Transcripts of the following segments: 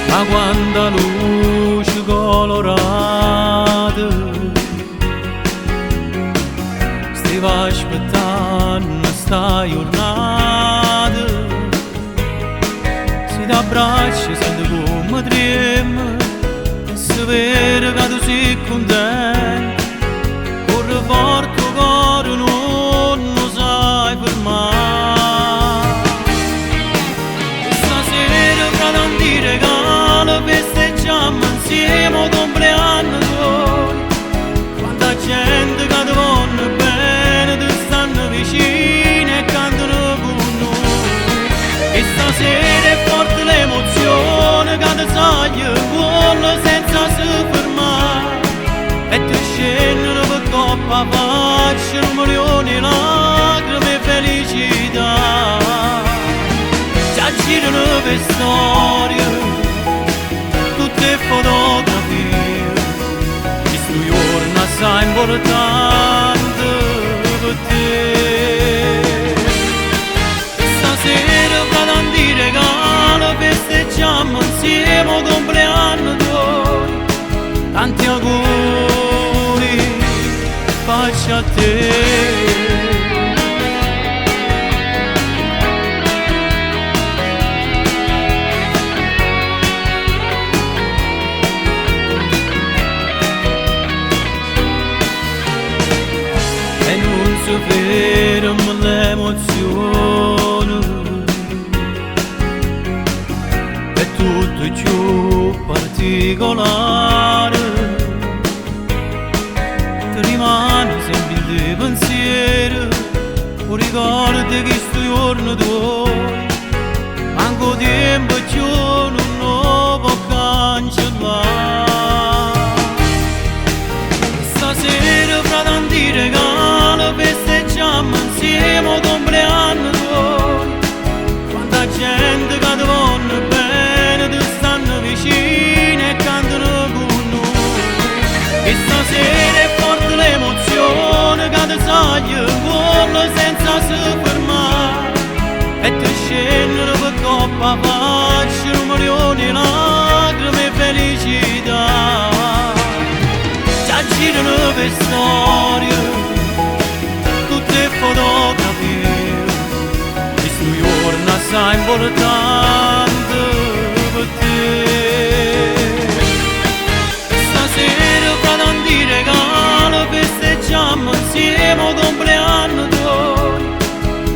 ma quando la luce colorata stava aspettando sta giornata, si t'abbraccia, sente come trema, si vede che tu sei contento, corre forte il cuore, non lo sai fermare. Stasera fra tanti regali festeggiamo insieme il compleanno tuo, quanta gente che ti vuole bene, ti stanno vicini e cantano con noi. E stasera è forte l'emozione che ti soglia vuole senza si fermare, e ti scendono per coppa faccia un milione di lacrime e felicità. Già girano per storie tutte fotografie, questo giorno assai importante per te. Stasera fra tanti regali festeggiamo insieme il compleanno tuo, tanti auguri faccio a te. E non si ferma l'emozione, è tutto più particolare, ti rimane sempre il tuo pensiero, o ricordi che questo giorno tuo, anche tempo e giorno non può cancellare. Stasera fra tanti regali festeggiamo insieme il compleanno tuo, quanta gente che ti vuole bene, ti stanno vicini e cantano con noi. E stasera è forte l'emozione che ti soglia vuole senza si fermare, e ti scendono per coppa faccia un milione di lacrime e felicità. Già girano per storie tutte fotografie, questo giorno assai importante per te. Stasera fra tanti regali festeggiamo insieme il compleanno tuo,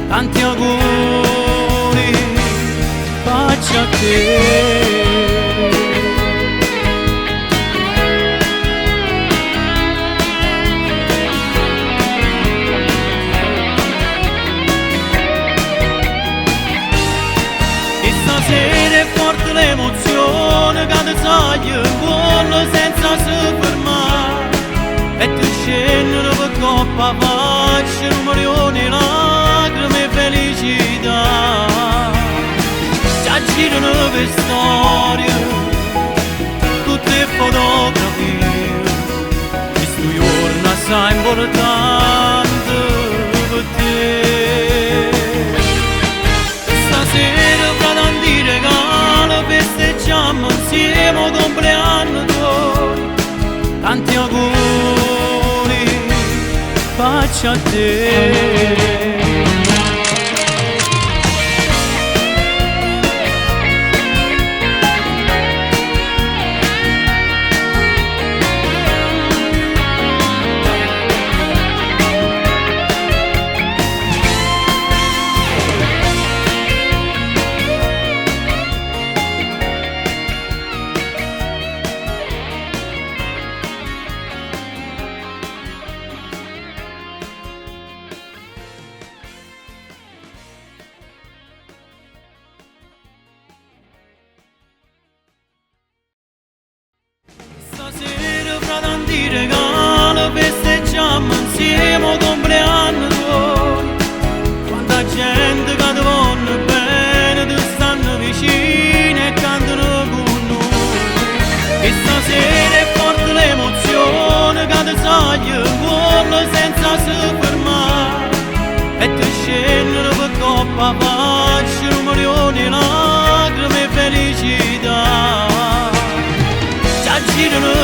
tanti auguri faccio a te. Stasera è forte l'emozione che ti soglia vuole senza si fermare, e ti scendono per coppa faccia un milione di lacrime e felicità. Già girano per storie tutte fotografie, questo giorno assai importante per te. Stasera fra tanti regali festeggiamo insieme il compleanno tuo, tanti auguri faccio a te.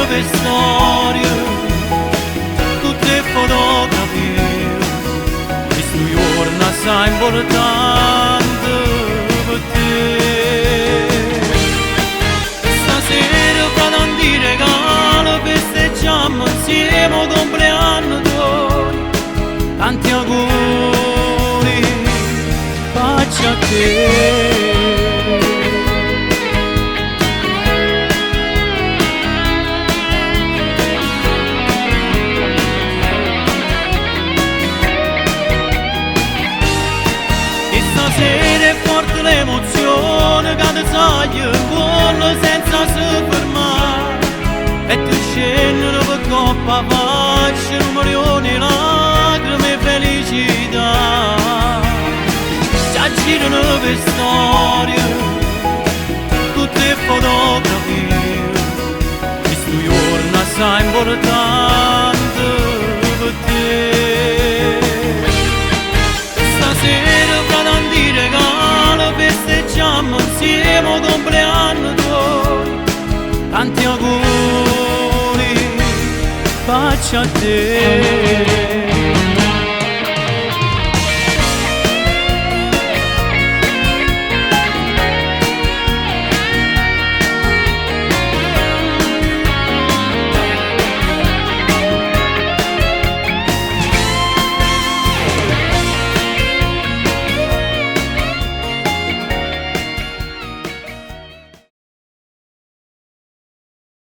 nuove storie, tutte fotografie, questo giorno assai importante per te. Stasera fra tanti regali festeggiamo insieme il compleanno tuo, tanti auguri faccio a te. Stasera è forte l'emozione che ti taglia il cuore senza si fermare, e tu scendi per coppa faccia un milione di lacrime e felicità. Già girano per storie, tutte fotografie, questo giorno assai importante per te. Stasera fra tanti regali festeggiamo insieme il compleanno tuo, tanti auguri faccio a te.